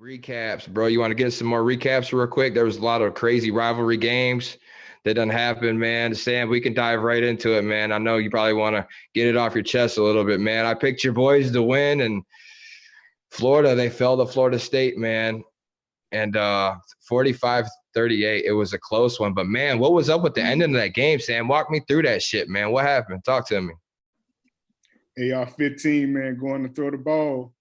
Recaps, bro. You want to get some more recaps real quick? There was a lot of crazy rivalry games that done happened, man. Sam, we can dive right into it, man. I know you probably want to get it off your chest a little bit, man. I picked your boys to win, and Florida, they fell to Florida State, man. And 45-38, it was a close one. But, man, what was up with the ending of that game, Sam? Walk me through that shit, man. What happened? Talk to me. AR-15, man, going to throw the ball.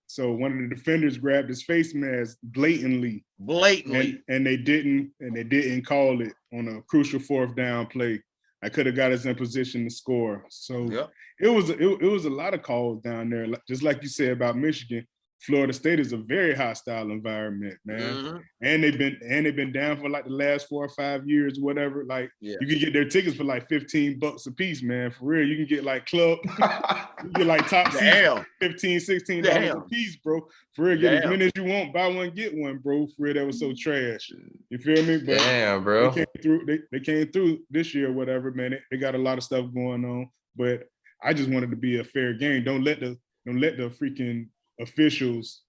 So one of the defenders grabbed his face mask blatantly, and they didn't call it on a crucial fourth down play. I could have got us in position to score. So it was a lot of calls down there. Just like you said about Michigan, Florida State is a very hostile environment, man. And they've been down for like the last 4 or 5 years, whatever. Like you can get their tickets for like $15 a piece, man. For real, you can get like club, you get like top seats, $15, $16 a piece, bro. For real, get as many as you want, buy one, get one, bro. For real, that was so trash. You feel me? But damn, bro. They came through this year, whatever, man. They got a lot of stuff going on, but I just wanted to be a fair game. Don't let the freaking officials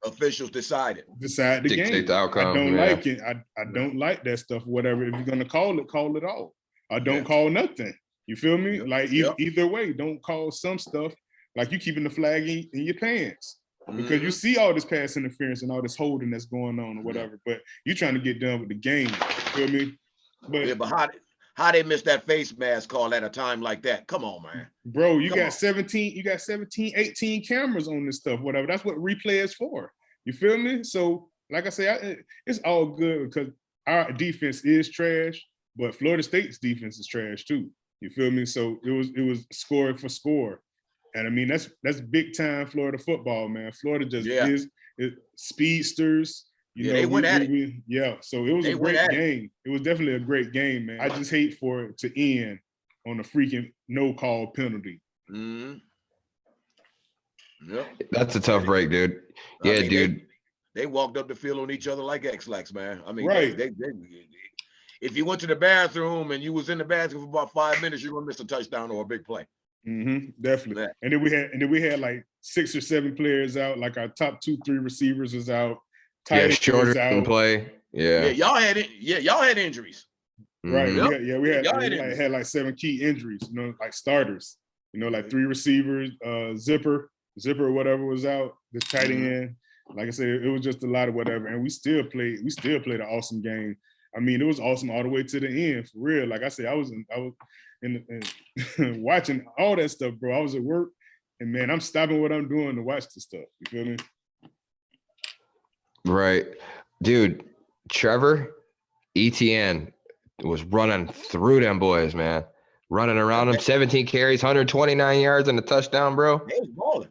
decide the Dictate game. The outcome. I don't like it. I don't like that stuff. Whatever. If you're gonna call it all. Or don't call nothing. You feel me? Like either way, don't call some stuff. Like you keeping the flag in your pants because you see all this pass interference and all this holding that's going on or whatever. But you're trying to get done with the game. You feel me? But how they missed that face mask call at a time like that? Come on, man. Bro, you got 17, 18 cameras on this stuff, whatever. That's what replay is for. You feel me? So, like I say, it's all good because our defense is trash, but Florida State's defense is trash too. You feel me? So it was score for score. And I mean, that's big time Florida football, man. Florida just is speedsters. They went at it. So it was a great game. It was definitely a great game, man. I just hate for it to end on a freaking no-call penalty. That's a tough break, dude. Dude. They walked up the field on each other like X-Lax, man. I mean, right. If you went to the bathroom and you was in the bathroom for about 5 minutes, you're gonna miss a touchdown or a big play. Definitely. Yeah. And then we had like 6 or 7 players out. Like our top 2-3 receivers was out. Shorter can play. Y'all had injuries. Right. We had like 7 key injuries, like starters. Like 3 receivers, Zipper or whatever was out, the tight end. Like I said, it was just a lot of whatever. And we still played an awesome game. I mean, it was awesome all the way to the end, for real. Like I said, I was in watching all that stuff, bro. I was at work and man, I'm stopping what I'm doing to watch this stuff. You feel me? Right. Dude, Trevor Etienne was running through them boys, man. Running around them, 17 carries, 129 yards and a touchdown, bro. They was balling.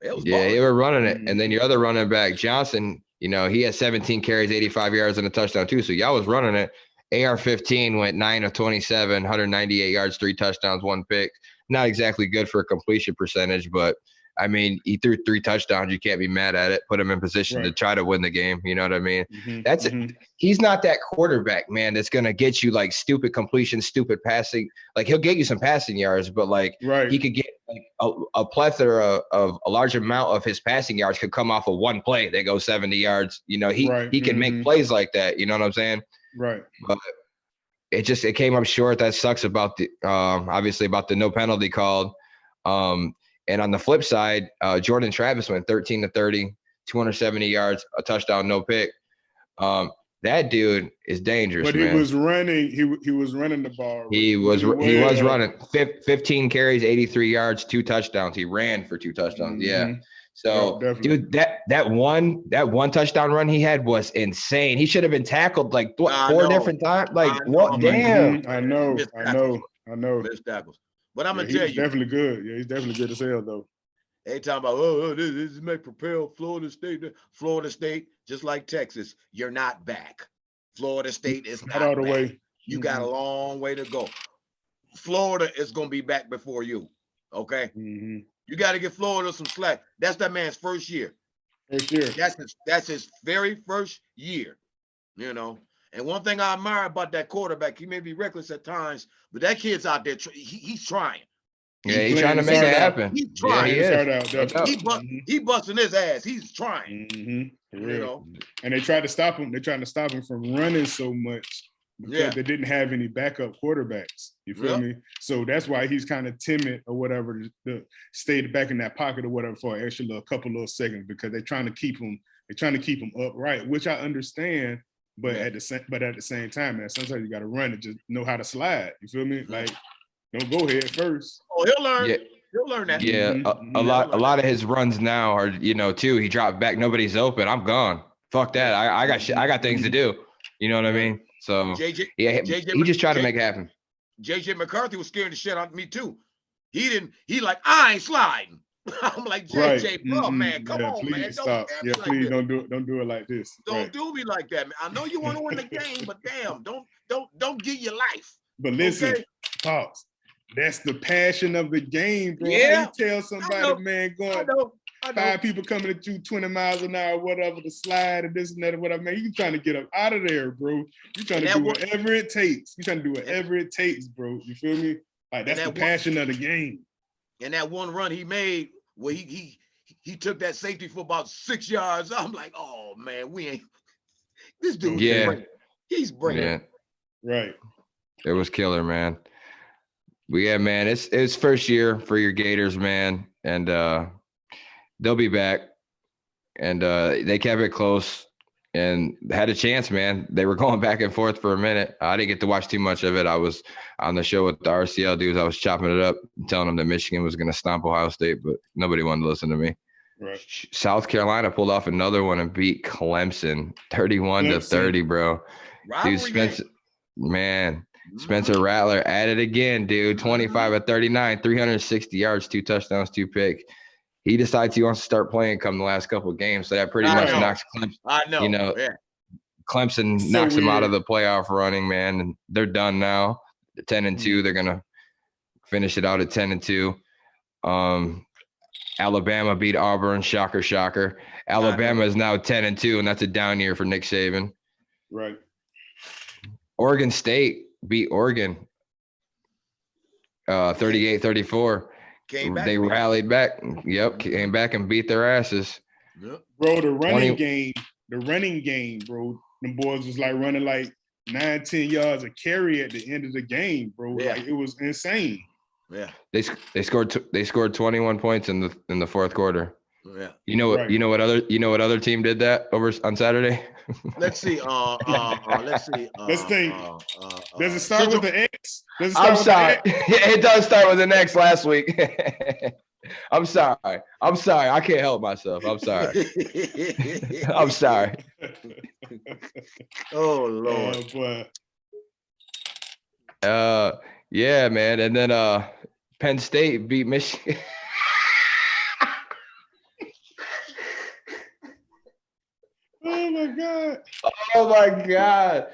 They were running it. And then your other running back, Johnson, he had 17 carries, 85 yards and a touchdown too. So y'all was running it. AR-15 went 9 of 27, 198 yards, 3 touchdowns, 1 pick. Not exactly good for a completion percentage, but I mean, he threw 3 touchdowns. You can't be mad at it. Put him in position to try to win the game. You know what I mean? He's not that quarterback, man, that's going to get you like stupid completion, stupid passing. Like he'll get you some passing yards, but like he could get like a plethora of a large amount of his passing yards could come off of one play. They go 70 yards. He can make plays like that. You know what I'm saying? Right. But it came up short. That sucks about the obviously about the no penalty called. And on the flip side, Jordan Travis went 13 to 30, 270 yards, a touchdown, no pick. That dude is dangerous. But man. He was running. He was running the ball. He was running 15 carries, 83 yards, 2 touchdowns. He ran for 2 touchdowns. Yeah. So, dude, that one touchdown run he had was insane. He should have been tackled like 4 different times. Like what? Damn. I know. Missed tackles. But I'm gonna tell you, he's definitely good. Yeah, he's definitely good as hell, though. They talking about this may propel Florida State. Florida State, just like Texas, you're not back. Florida State is not all the back. way. You got a long way to go. Florida is gonna be back before you. Okay, you got to give Florida some slack. That's that man's first year. That's his very first year. And one thing I admire about that quarterback, he may be reckless at times, but that kid's out there. He's trying. Yeah, he's trying to make it happen. He's trying. Yeah, he is. He busting his ass. He's trying. You know. And they tried to stop him. They're trying to stop him from running so much because they didn't have any backup quarterbacks. You feel me? So that's why he's kind of timid or whatever to stay back in that pocket or whatever for an extra couple little seconds because they're trying to keep him. They're trying to keep him upright, which I understand. But at the same time, man, sometimes you got to run and just know how to slide. You feel me? Like, don't go head first. Oh, he'll learn. Yeah. He'll learn that. Yeah, a lot of his runs now are, too. He dropped back, nobody's open. I'm gone. Fuck that. I got things to do. You know what I mean? So he just tried to make it happen. JJ McCarthy was scaring the shit out of me too. He like, I ain't sliding. I'm like, JJ, bro, man, come on, man. Stop. Please don't do it like this. Don't do me like that, man. I know you want to win the game, but damn, don't give your life. But listen, pause. That's the passion of the game, bro. Yeah. How you tell somebody, man, going 5 people coming at you 20 miles an hour, whatever, to slide and this and that, and whatever, man, you trying to get up out of there, bro. You trying to do whatever it takes. You trying to do whatever it takes, bro. You feel me? Like, that's the passion of the game. And that one run he made where he took that safety for about 6 yards. I'm like, oh man, we ain't this dude. Yeah, he's bringing it. Right. It was killer, man. But yeah, man, it's first year for your Gators, man, and they'll be back. And they kept it close and had a chance, man. They were going back and forth for a minute. I didn't get to watch too much of it. I was on the show with the RCL dudes. I was chopping it up, telling them that Michigan was going to stomp Ohio State, but nobody wanted to listen to me. Right. South Carolina pulled off another one and beat Clemson 31-30, bro. Dude, Spencer Rattler at it again, dude. 25-39, 360 yards, 2 touchdowns, 2 picks. He decides he wants to start playing come the last couple of games. So that pretty much knocks Clemson. Clemson knocks him out of the playoff running, man. And they're done now. They're 10-2. They're gonna finish it out at 10-2. Alabama beat Auburn. Shocker. Alabama is now 10-2, and that's a down year for Nick Saban. Right. Oregon State beat Oregon 38-34. They rallied back. Yep, came back and beat their asses. Yep. Bro, the running game, bro. Them boys was like running like 9-10 yards a carry at the end of the game, bro. Yeah. Like, it was insane. Yeah. They scored 21 points in the fourth quarter. Yeah. You know what other team did that over on Saturday? Let's see. Let's see. Let's think. Does it start with the X? I'm sorry. It does start with an X last week. I'm sorry. I can't help myself. I'm sorry. I'm sorry. Oh Lord. Yeah, man. And then Penn State beat Michigan. Oh my God.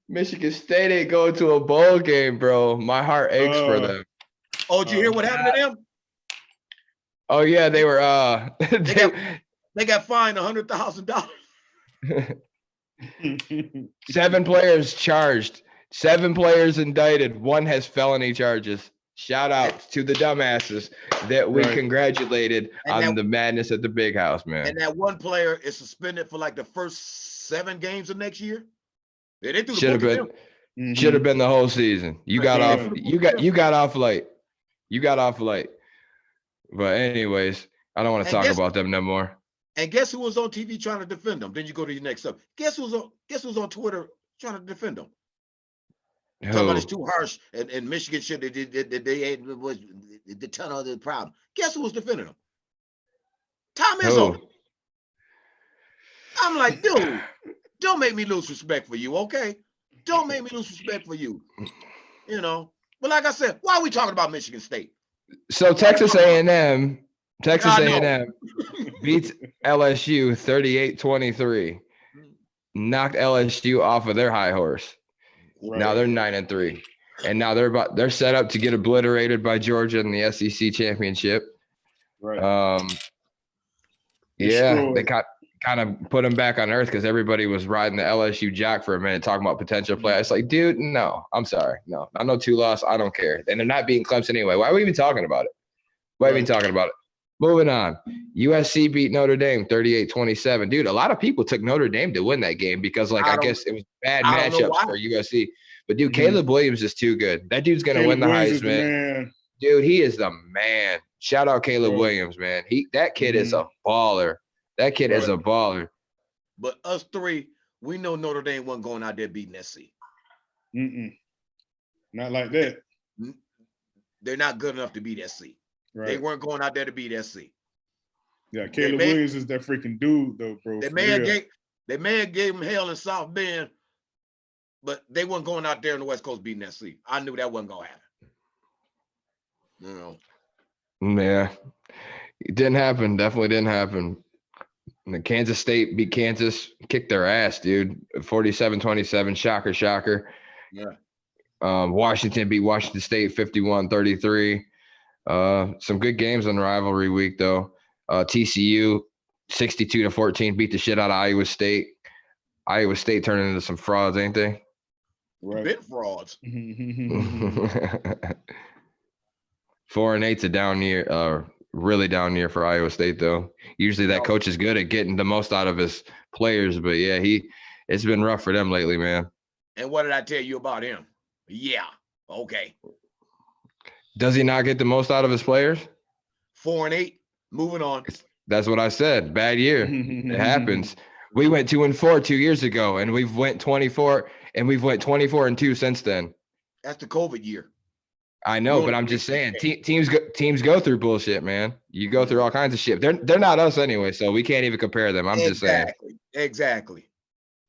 Michigan State ain't going to a bowl game, bro. My heart aches for them. Oh, did you hear what happened to them? Oh yeah, they were they got fined $100,000. 7 players charged, 7 players indicted, 1 has felony charges. Shout out to the dumbasses that we congratulated on the madness at the big house, man. And that 1 player is suspended for like the first 7 games of next year. Yeah, they should have been the whole season. You got off. You got off late. But anyways, I don't want to talk about them no more. And guess who was on TV trying to defend them? Then you go to your next up. Guess who's on Twitter trying to defend them? Talking about it's too harsh and Michigan shit. They had was the ton of the problem. Guess who was defending them? Tom Izzo. I'm like, dude, don't make me lose respect for you, okay? Don't make me lose respect for you. You know. But like I said, why are we talking about Michigan State? So Texas A&M beats LSU 38-23. Knocked LSU off of their high horse. Right. Now they're 9-3, and now they're set up to get obliterated by Georgia in the SEC championship. Right. Yeah, they kind of put them back on earth because everybody was riding the LSU jock for a minute, talking about potential play. It's like, dude, no, I'm sorry, no, I know 2 loss, I don't care, and they're not beating Clemson anyway. Why are we even talking about it? What have you been talking about? Moving on. USC beat Notre Dame 38-27. Dude, a lot of people took Notre Dame to win that game because, like, I guess it was bad matchups for USC. But, dude, Caleb Williams is too good. That dude's going to win the Heisman. Dude, he is the man. Shout out Caleb Williams, man. That kid is a baller. That kid is a baller. But us three, we know Notre Dame wasn't going out there beating SC. Not like that. They're not good enough to beat SC. Right. They weren't going out there to beat SC. Yeah, Caleb Williams is that freaking dude, though, bro. They may have gave him hell in South Bend, but they weren't going out there in the West Coast beating SC. I knew that wasn't gonna happen. You know. Yeah, it didn't happen. Definitely didn't happen. And the Kansas State beat Kansas, kicked their ass, dude. 47-27. Shocker. Yeah. Washington beat Washington State 51-33. Some good games on rivalry week though. TCU 62-14 beat the shit out of Iowa State. Iowa State turning into some frauds, ain't they? Right. Bit frauds. 4-8's a down year, really down year for Iowa State though. Usually that coach is good at getting the most out of his players, but yeah, it's been rough for them lately, man. And what did I tell you about him? Yeah, okay. Does he not get the most out of his players? 4-8. Moving on. That's what I said. Bad year. It happens. We went 2-4 2 years ago, and we've went 24, and we've went 24-2 since then. That's the COVID year. I know, but I'm just saying, teams go through bullshit, man. You go through all kinds of shit. They're not us anyway, so we can't even compare them. I'm just saying. Exactly.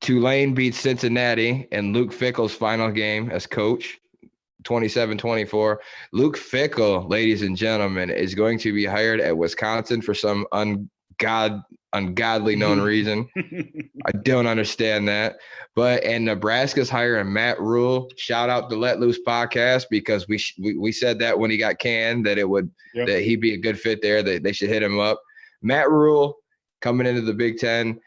Tulane beats Cincinnati in Luke Fickell's final game as coach. 27-24. Luke Fickell, ladies and gentlemen, is going to be hired at Wisconsin for some ungodly known reason. I don't understand that. And Nebraska's hiring Matt Rule. Shout out to Let Loose podcast because we said that when he got canned that that he'd be a good fit there. That they should hit him up. Matt Rule coming into the Big Ten.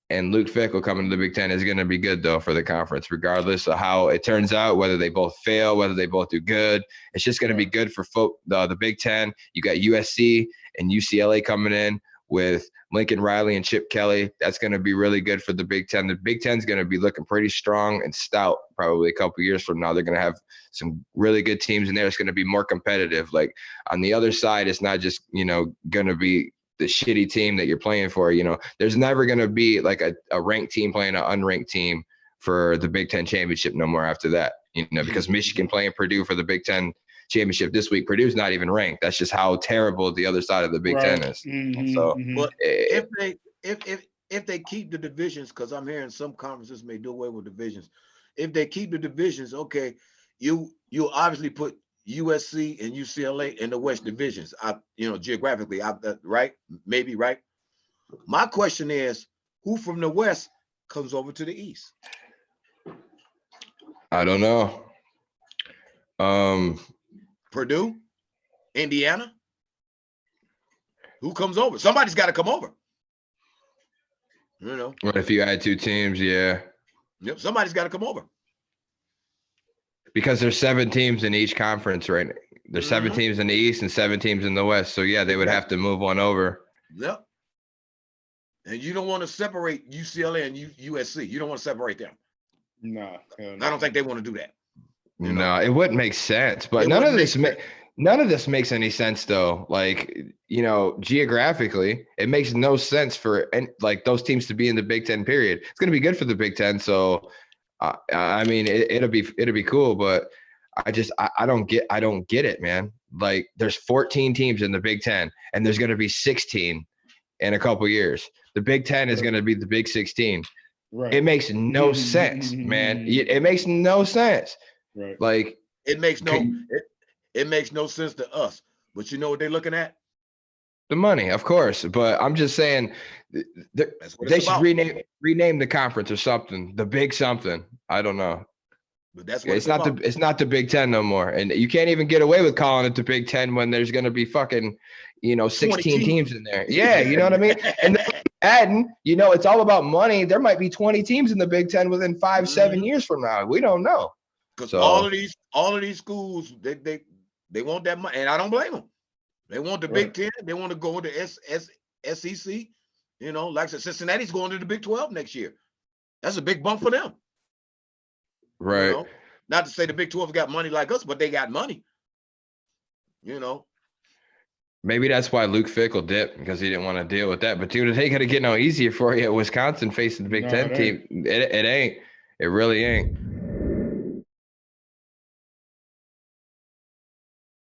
And Luke Fickell coming to the Big Ten is going to be good, though, for the conference, regardless of how it turns out, whether they both fail, whether they both do good. It's just going to be good for the Big Ten. You got USC and UCLA coming in with Lincoln Riley and Chip Kelly. That's going to be really good for the Big Ten. The Big Ten's going to be looking pretty strong and stout probably a couple years from now. They're going to have some really good teams in there. It's going to be more competitive. Like on the other side, it's not just, going to be the shitty team that you're playing for. There's never going to be like a ranked team playing an unranked team for the Big Ten championship no more after that, because Michigan playing Purdue for the Big Ten championship this week. Purdue's not even ranked. That's just how terrible the other side of the Big Ten is. But if they keep the divisions, because I'm hearing some conferences may do away with divisions. If they keep the divisions, okay, you obviously put USC and UCLA in the West divisions. Geographically, right? Maybe right. My question is, who from the West comes over to the East? I don't know. Purdue, Indiana. Who comes over? Somebody's got to come over. What if you add two teams? Yeah. Yep. Somebody's got to come over. Because there's 7 teams in each conference, right? There's 7 teams in the East and 7 teams in the West. So, yeah, they would have to move one over. Yep. And you don't want to separate UCLA and USC. You don't want to separate them. No. I don't think they want to do that. No, it wouldn't make sense. But none of this makes any sense, though. Like, geographically, it makes no sense for those teams to be in the Big Ten period. It's going to be good for the Big Ten. So, I mean, it'll be cool, but I don't get it, man. Like there's 14 teams in the Big Ten and there's going to be 16 in a couple years. The Big Ten is going to be the Big 16. Right. It makes no sense, man. It makes no sense. Right. Like it makes no sense to us, but you know what they're looking at? The money, of course, but I'm just saying they should rename the conference or something. The Big something. I don't know. But that's what it's not the Big Ten no more, and you can't even get away with calling it the Big Ten when there's going to be fucking 16 teams in there. Yeah, you know what I mean. And adding, it's all about money. There might be 20 teams in the Big Ten within 5-7 years from now. We don't know. Because all of these schools they want that money, and I don't blame them. They want the Big Ten. They want to go to SEC. You know, like I said, Cincinnati's going to the Big 12 next year. That's a big bump for them. Right. You know? Not to say the Big 12 got money like us, but they got money. You know. Maybe that's why Luke Fickle dipped, because he didn't want to deal with that. But dude, it ain't gonna get no easier for you at Wisconsin facing the Big Ten team. It ain't. It really ain't.